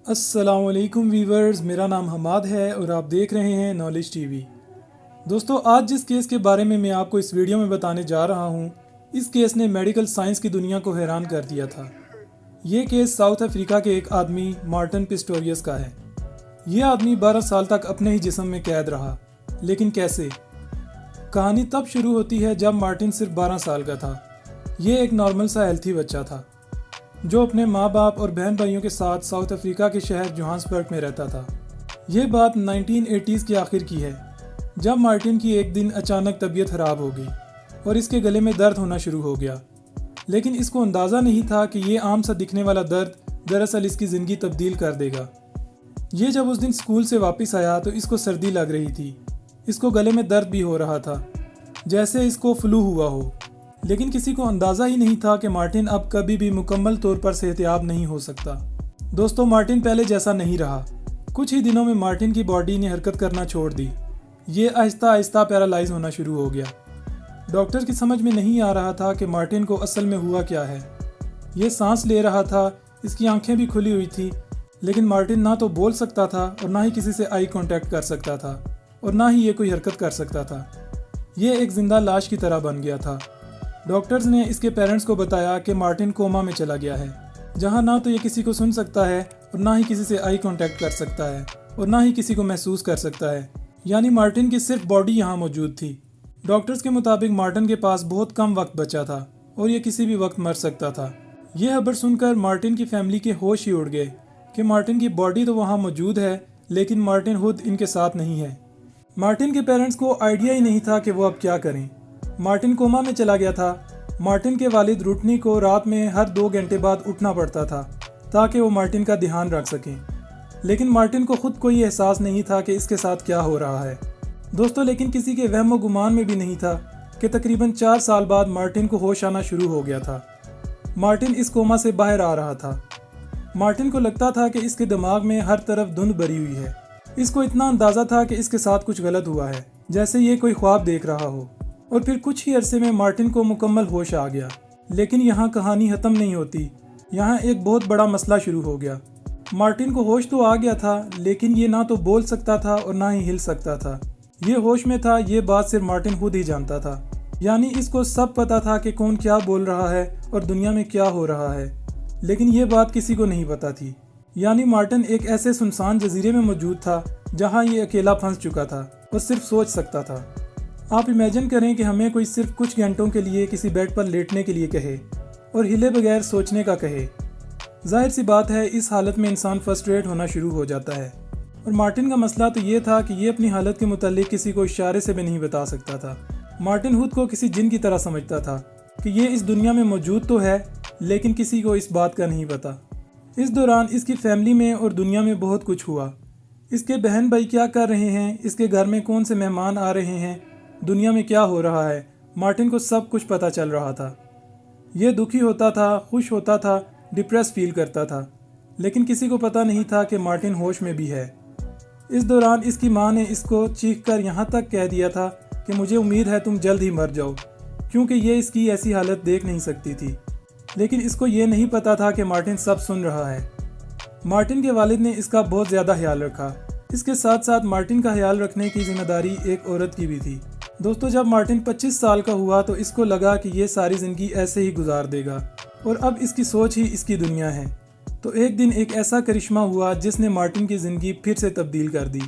السلام علیکم ویورز، میرا نام حماد ہے اور آپ دیکھ رہے ہیں نالج ٹی وی۔ دوستو، آج جس کیس کے بارے میں آپ کو اس ویڈیو میں بتانے جا رہا ہوں، اس کیس نے میڈیکل سائنس کی دنیا کو حیران کر دیا تھا۔ یہ کیس ساؤتھ افریقہ کے ایک آدمی مارٹن پسٹوریس کا ہے۔ یہ آدمی 12 سال تک اپنے ہی جسم میں قید رہا، لیکن کیسے؟ کہانی تب شروع ہوتی ہے جب مارٹن صرف 12 سال کا تھا۔ یہ ایک نارمل سا ہیلتھی بچہ تھا جو اپنے ماں باپ اور بہن بھائیوں کے ساتھ ساؤتھ افریقہ کے شہر جوہانسبرگ میں رہتا تھا۔ یہ بات 1980s کے آخر کی ہے، جب مارٹن کی ایک دن اچانک طبیعت خراب ہو گئی اور اس کے گلے میں درد ہونا شروع ہو گیا، لیکن اس کو اندازہ نہیں تھا کہ یہ عام سا دکھنے والا درد دراصل اس کی زندگی تبدیل کر دے گا۔ یہ جب اس دن اسکول سے واپس آیا تو اس کو سردی لگ رہی تھی، اس کو گلے میں درد بھی ہو رہا تھا، جیسے اس کو فلو ہوا ہو، لیکن کسی کو اندازہ ہی نہیں تھا کہ مارٹن اب کبھی بھی مکمل طور پر صحتیاب نہیں ہو سکتا۔ دوستو، مارٹن پہلے جیسا نہیں رہا۔ کچھ ہی دنوں میں مارٹن کی باڈی نے حرکت کرنا چھوڑ دی۔ یہ آہستہ آہستہ پیرالائز ہونا شروع ہو گیا۔ ڈاکٹر کی سمجھ میں نہیں آ رہا تھا کہ مارٹن کو اصل میں ہوا کیا ہے۔ یہ سانس لے رہا تھا، اس کی آنکھیں بھی کھلی ہوئی تھی، لیکن مارٹن نہ تو بول سکتا تھا اور نہ ہی کسی سے آئی کانٹیکٹ کر سکتا تھا، اور نہ ہی یہ کوئی حرکت کر سکتا تھا۔ یہ ایک زندہ لاش کی طرح بن گیا تھا۔ ڈاکٹرز نے اس کے پیرنٹس کو بتایا کہ مارٹن کوما میں چلا گیا ہے، جہاں نہ تو یہ کسی کو سن سکتا ہے اور نہ ہی کسی سے آئی کانٹیکٹ کر سکتا ہے اور نہ ہی کسی کو محسوس کر سکتا ہے، یعنی مارٹن کی صرف باڈی یہاں موجود تھی۔ ڈاکٹرز کے مطابق مارٹن کے پاس بہت کم وقت بچا تھا اور یہ کسی بھی وقت مر سکتا تھا۔ یہ خبر سن کر مارٹن کی فیملی کے ہوش ہی اڑ گئے کہ مارٹن کی باڈی تو وہاں موجود ہے، لیکن مارٹن خود ان کے ساتھ نہیں ہے۔ مارٹن کے پیرنٹس کو آئیڈیا ہی نہیں تھا کہ وہ اب کیا کریں۔ مارٹن کوما میں چلا گیا تھا۔ مارٹن کے والد روٹنی کو رات میں ہر 2 گھنٹے بعد اٹھنا پڑتا تھا تاکہ وہ مارٹن کا دھیان رکھ سکیں، لیکن مارٹن کو خود کوئی احساس نہیں تھا کہ اس کے ساتھ کیا ہو رہا ہے۔ دوستو، لیکن کسی کے وہم و گمان میں بھی نہیں تھا کہ تقریباً 4 سال بعد مارٹن کو ہوش آنا شروع ہو گیا تھا۔ مارٹن اس کوما سے باہر آ رہا تھا۔ مارٹن کو لگتا تھا کہ اس کے دماغ میں ہر طرف دھند بھری ہوئی ہے۔ اس کو اتنا اندازہ تھا کہ اس کے ساتھ کچھ غلط ہوا ہے، جیسے یہ کوئی خواب دیکھ رہا ہو۔ اور پھر کچھ ہی عرصے میں مارٹن کو مکمل ہوش آ گیا۔ لیکن یہاں کہانی ختم نہیں ہوتی، یہاں ایک بہت بڑا مسئلہ شروع ہو گیا۔ مارٹن کو ہوش تو آ گیا تھا، لیکن یہ نہ تو بول سکتا تھا اور نہ ہی ہل سکتا تھا۔ یہ ہوش میں تھا، یہ بات صرف مارٹن خود ہی جانتا تھا، یعنی اس کو سب پتا تھا کہ کون کیا بول رہا ہے اور دنیا میں کیا ہو رہا ہے، لیکن یہ بات کسی کو نہیں پتا تھی۔ یعنی مارٹن ایک ایسے سنسان جزیرے میں موجود تھا جہاں یہ اکیلا پھنس چکا تھا اور صرف سوچ سکتا تھا۔ آپ امیجن کریں کہ ہمیں کوئی صرف کچھ گھنٹوں کے لیے کسی بیڈ پر لیٹنے کے لیے کہے اور ہلے بغیر سوچنے کا کہے۔ ظاہر سی بات ہے، اس حالت میں انسان فرسٹریٹ ہونا شروع ہو جاتا ہے، اور مارٹن کا مسئلہ تو یہ تھا کہ یہ اپنی حالت کے متعلق کسی کو اشارے سے بھی نہیں بتا سکتا تھا۔ مارٹن خود کو کسی جن کی طرح سمجھتا تھا کہ یہ اس دنیا میں موجود تو ہے، لیکن کسی کو اس بات کا نہیں پتا۔ اس دوران اس کی فیملی میں اور دنیا میں بہت کچھ ہوا۔ اس کے بہن بھائی کیا کر رہے ہیں، اس کے گھر میں کون سے مہمان آ رہے ہیں، دنیا میں کیا ہو رہا ہے، مارٹن کو سب کچھ پتہ چل رہا تھا۔ یہ دکھی ہوتا تھا، خوش ہوتا تھا، ڈپریس فیل کرتا تھا، لیکن کسی کو پتہ نہیں تھا کہ مارٹن ہوش میں بھی ہے۔ اس دوران اس کی ماں نے اس کو چیخ کر یہاں تک کہہ دیا تھا کہ مجھے امید ہے تم جلد ہی مر جاؤ، کیونکہ یہ اس کی ایسی حالت دیکھ نہیں سکتی تھی۔ لیکن اس کو یہ نہیں پتا تھا کہ مارٹن سب سن رہا ہے۔ مارٹن کے والد نے اس کا بہت زیادہ خیال رکھا۔ اس کے ساتھ ساتھ مارٹن کا خیال رکھنے کی ذمہ داری ایک عورت کی بھی تھی۔ دوستو، جب مارٹن 25 سال کا ہوا تو اس کو لگا کہ یہ ساری زندگی ایسے ہی گزار دے گا اور اب اس کی سوچ ہی اس کی دنیا ہے۔ تو ایک دن ایک ایسا کرشمہ ہوا جس نے مارٹن کی زندگی پھر سے تبدیل کر دی۔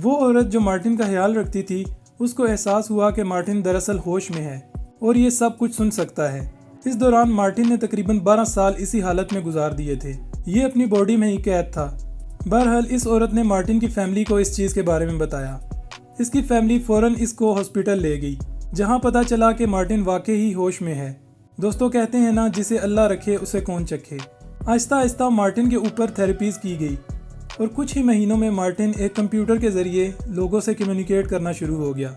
وہ عورت جو مارٹن کا خیال رکھتی تھی، اس کو احساس ہوا کہ مارٹن دراصل ہوش میں ہے اور یہ سب کچھ سن سکتا ہے۔ اس دوران مارٹن نے تقریباً 12 سال اسی حالت میں گزار دیے تھے۔ یہ اپنی باڈی میں ہی قید تھا۔ بہرحال اس عورت نے مارٹن کی فیملی کو اس چیز کے بارے میں بتایا۔ اس کی فیملی فوراً اس کو ہاسپٹل لے گئی، جہاں پتہ چلا کہ مارٹن واقعی ہی ہوش میں ہے۔ دوستو، کہتے ہیں نا، جسے اللہ رکھے اسے کون چکھے۔ آہستہ آہستہ مارٹن کے اوپر تھیراپیز کی گئی اور کچھ ہی مہینوں میں مارٹن ایک کمپیوٹر کے ذریعے لوگوں سے کمیونیکیٹ کرنا شروع ہو گیا۔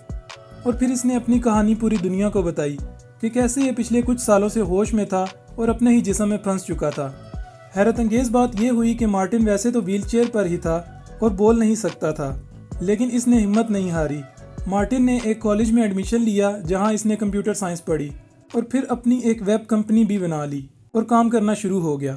اور پھر اس نے اپنی کہانی پوری دنیا کو بتائی کہ کیسے یہ پچھلے کچھ سالوں سے ہوش میں تھا اور اپنے ہی جسم میں پھنس چکا تھا۔ حیرت انگیز بات یہ ہوئی کہ مارٹن ویسے تو ویل چیئر پر ہی تھا اور بول نہیں سکتا تھا، لیکن اس نے ہمت نہیں ہاری۔ مارٹن نے ایک کالج میں ایڈمیشن لیا جہاں اس نے کمپیوٹر سائنس پڑھی اور پھر اپنی ایک ویب کمپنی بھی بنا لی اور کام کرنا شروع ہو گیا۔